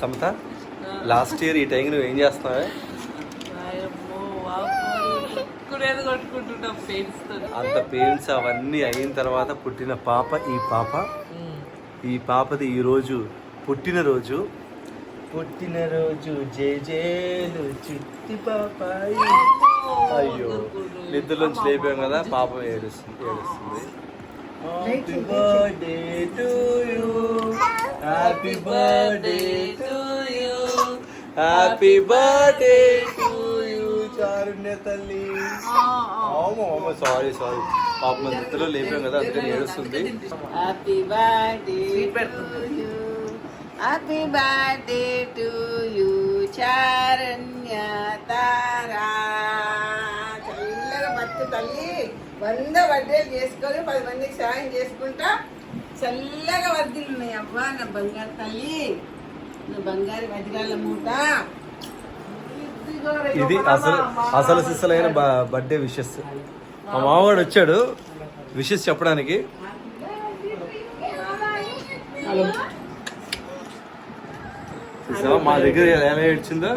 Samata last year ఈ time నువ్వు ఏం చేస్తున్నావే? అంత పెయిన్స్ అవన్నీ అయిన తర్వాత పుట్టిన పాప ఈ పాపది ఈరోజు పుట్టినరోజు జేజేలు చిట్టి పాపాయి. అయ్యో నిద్రలోంచి లేపాం కదా, పాపం ఏడుస్తుంది. Happy birthday to you, happy birthday to you, happy birthday to you Charunya తల్లి. సారీ పాపం నిద్రలో లేపాం కదా, అందుకని ఏడుస్తుంది. Happy birthday happy birthday to you Charanya Tara. చల్లగా బతు తల్లి, 100 బర్త్డేలు చేసుకొని 10 మందికి సాయం చేసుకుంటా చల్లగా వర్దిలు ఉన్నాయి. అవ్వా నా బంగారు తల్లి, నా బంగారు వజ్రాల మూట. ఇది అసలు సిస్సలైన బర్త్డే విషెస్. మా మామగాడు వచ్చాడు విషెస్ చెప్పడానికి. మా దగ్గర ఎలా ఏడ్చిందో,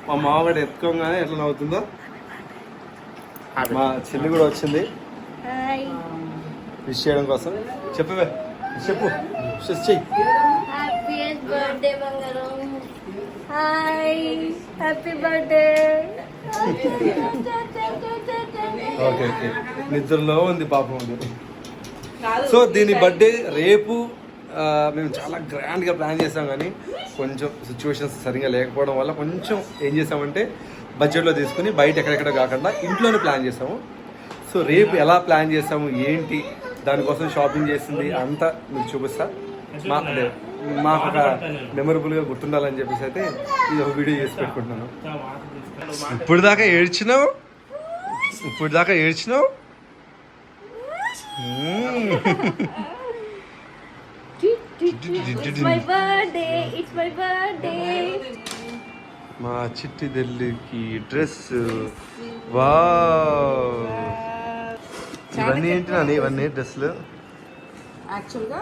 మా మామగాడు ఎత్తుకోగానే ఎట్లా నవ్వుతుందో. మా చెల్లి కూడా వచ్చింది విష్ చేయడం కోసం. చెప్పు విషెస్ చెయ్యి. Happy birthday. ఓకే నిద్రలో ఉంది పాపం ఉంది. సో దీని బర్త్డే రేపు. మేము చాలా గ్రాండ్గా ప్లాన్ చేసాం, కానీ కొంచెం సిచ్యువేషన్స్ సరిగా లేకపోవడం వల్ల కొంచెం ఏం చేసామంటే బడ్జెట్లో తీసుకుని బయట ఎక్కడెక్కడ కాకుండా ఇంట్లోనే ప్లాన్ చేసాము. సో రేపు ఎలా ప్లాన్ చేసాము ఏంటి, దానికోసం షాపింగ్ చేసింది అంతా మీకు చూపిస్తా. మాకు ఒక మెమరబుల్గా గుర్తుండాలని చెప్పేసి అయితే ఇది ఒక వీడియో చేసి పెట్టుకుంటున్నాను. ఇప్పుడు దాకా ఏడ్చినావు మా చిట్టి ఢిల్లీకి డ్రెస్. వావ్, ఇవన్నీ ఏంటి నాని? ఇవన్నీ డ్రెస్సులు యాక్చువల్గా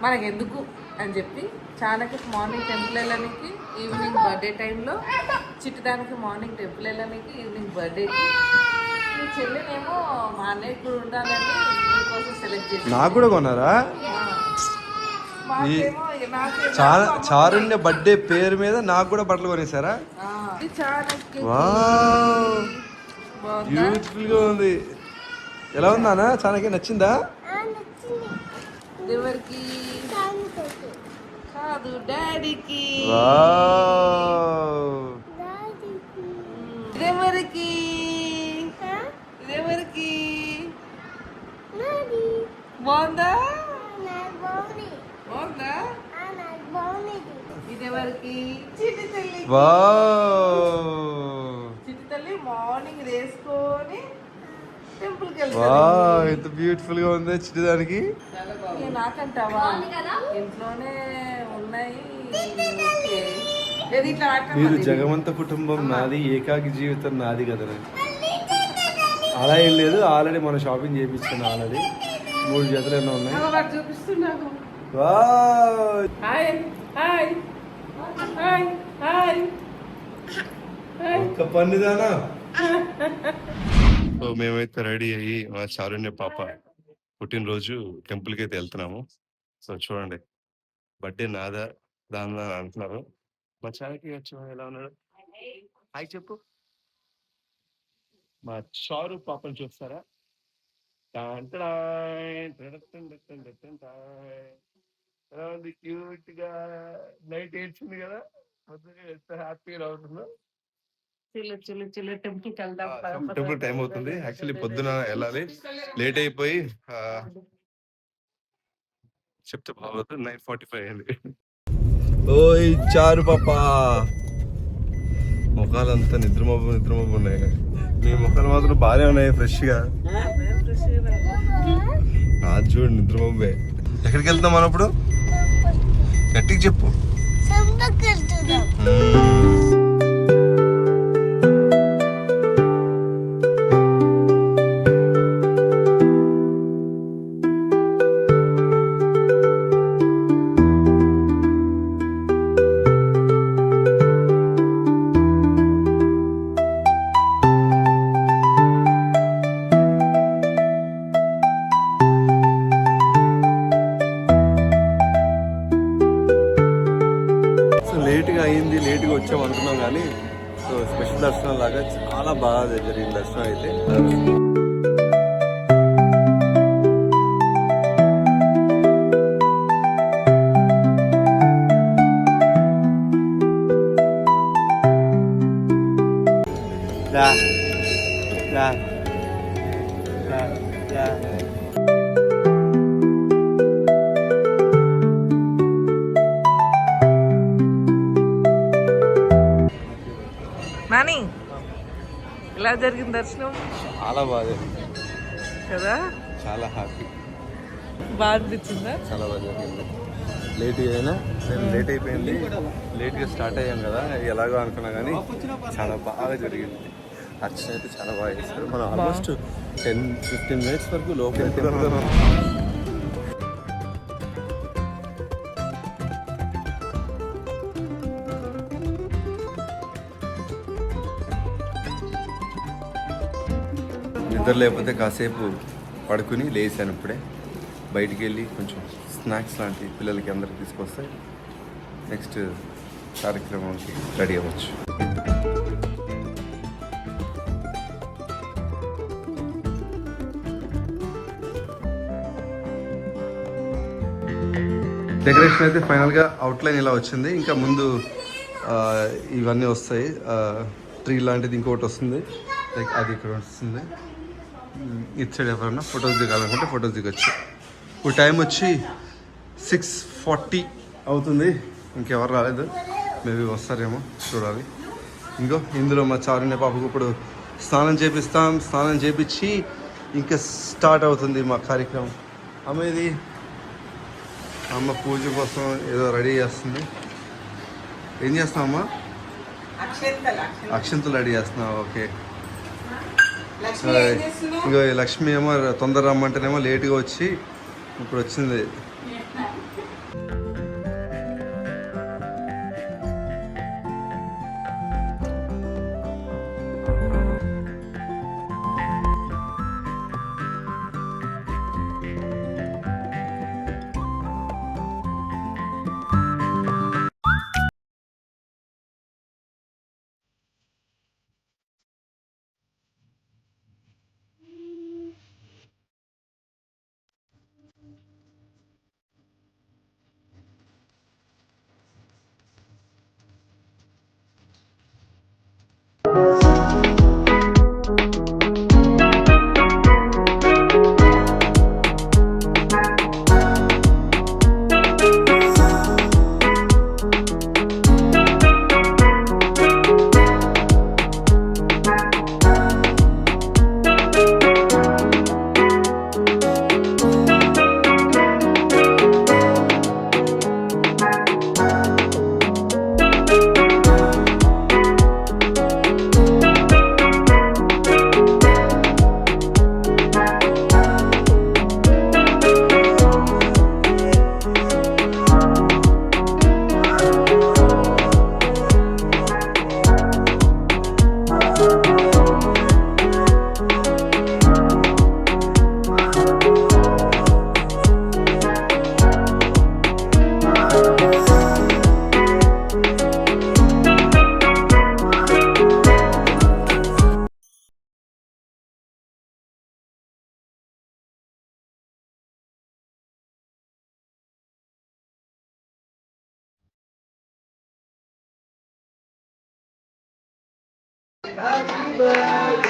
మనకెందుకు అని చెప్పి చాలాకి మార్నింగ్ టెంపుల్ వెళ్ళడానికి, ఈవినింగ్ బర్త్డే టైంలో చిట్టుదానికి మార్నింగ్ టెంపుల్ వెళ్ళడానికి, ఈవినింగ్ బర్త్డేకి. మీ చెల్లెనేమో మా అన్నయ్య కూడా ఉండాలని మీకోసం సెలెక్ట్ చేసి నాకు కూడా కొన్నారా? చారుణ్య బర్త్డే పేరు మీద నాకు కూడా బట్టలు కొనేసారా? బ్యూటిఫుల్ గా ఉంది. ఎలా ఉందా చానకి? నచ్చిందా? ఎవరికి కాదు, డాడీకి. ఇదెవరికి బాగుందా? ఇదెవరికి? చిట్టి తల్లి. చిట్టి తల్లి మార్నింగ్ వేసుకొని టెంపుల్కి వెళ్తాను. ఎంత బ్యూటిఫుల్ గా ఉంది చిట్టుదానికి. నాకంటావా? ఇంట్లోనే ఉన్నాయి. మీరు జగమంత కుటుంబం నాది, ఏకాకి జీవితం నాది కదా. అలా ఏం లేదు, ఆల్రెడీ మనం షాపింగ్ చేయించుకున్నాం. ఆల్రెడీ 3 జతలు ఎన్నో ఉన్నాయి. చూపిస్తున్నాను. ఒక్క పన్నుదానా. సో మేమైతే రెడీ అయ్యి మా చారుణ్య పాప పుట్టినరోజు టెంపుల్కి అయితే వెళ్తున్నాము. సో చూడండి, బర్త్డే నాదా దాని అంటున్నారు. మా చారుకి వచ్చి ఎలా ఉన్నాడు? హాయ్ చెప్పు. మా చారు పాపను చూస్తారా? క్యూట్ గా నైట్ ఏడ్చింది కదా, ఎంత హ్యాపీగా అవుతుందో. టెంపుల్ టైం అవుతుంది. యాక్చువల్లీ పొద్దున వెళ్ళాలి, లేట్ అయిపోయి చెప్తే బాగోదు. 9:45 అయింది. ఓయ్ చారు పాప, ముఖాలంతా నిద్రమబ్బు ఉన్నాయి. మీ ముఖాలు మాత్రం బాగానే ఉన్నాయి, ఫ్రెష్ గా. నాది చూడు నిద్రమబ్బే. ఎక్కడికి వెళ్తాం మనం ఇప్పుడు? గట్టిగా చెప్పు. లేట్గా అయింది, లేట్గా వచ్చాం అనుకున్నాం కానీ సో స్పెషల్ దర్శనం లాగా చాలా బాగా జరిగింది దర్శనం అయితే. నాని ఎలా జరిగింది దర్శనం? చాలా బాగా జరిగింది కదా, చాలా హ్యాపీ, బాగా అనిపించిందా? చాలా బాగా జరిగింది. లేట్గా అయినా నేను లేట్ అయిపోయింది, లేట్గా స్టార్ట్ అయ్యాం కదా ఎలాగో అనుకున్నా కానీ చాలా బాగా జరిగింది. అర్చన అయితే చాలా బాగా చేస్తారు. మనం ఆల్మోస్ట్ 10-15 మినిట్స్ వరకు లోపల నిద్ర లేకపోతే కాసేపు పడుకుని లేచాను. ఇప్పుడే బయటికి వెళ్ళి కొంచెం స్నాక్స్ లాంటివి పిల్లలకి అందరికి తీసుకొస్తే నెక్స్ట్ కార్యక్రమానికి రెడీ అవ్వచ్చు. డెకరేషన్ అయితే ఫైనల్గా అవుట్లైన్ ఇలా వచ్చింది. ఇంకా ముందు ఇవన్నీ వస్తాయి, ట్రీ లాంటిది ఇంకొకటి వస్తుంది, లైక్ అది ఇక్కడ వస్తుంది. ఇటు సైడ్ ఎవరన్నా ఫొటోస్ దిగాలనుకుంటే ఫొటోస్ దిగొచ్చు. ఇప్పుడు టైం వచ్చి 6:40 అవుతుంది. ఇంకెవరు రాలేదు, మేబీ వస్తారేమో చూడాలి. ఇందులో మా చారునే పాపకు ఇప్పుడు స్నానం చేపిస్తాం. స్నానం చేపించి ఇంకా స్టార్ట్ అవుతుంది మా కార్యక్రమం. అమ్మేది అమ్మ పూజ కోసం ఏదో రెడీ చేస్తుంది. ఏం చేస్తామమ్మా? అక్షంతలు రెడీ చేస్తున్నావు. ఓకే. ఇంకో లక్ష్మి ఏమో తొందర రమ్మంటేనేమో లేట్గా వచ్చి ఇప్పుడు వచ్చింది. Happy birthday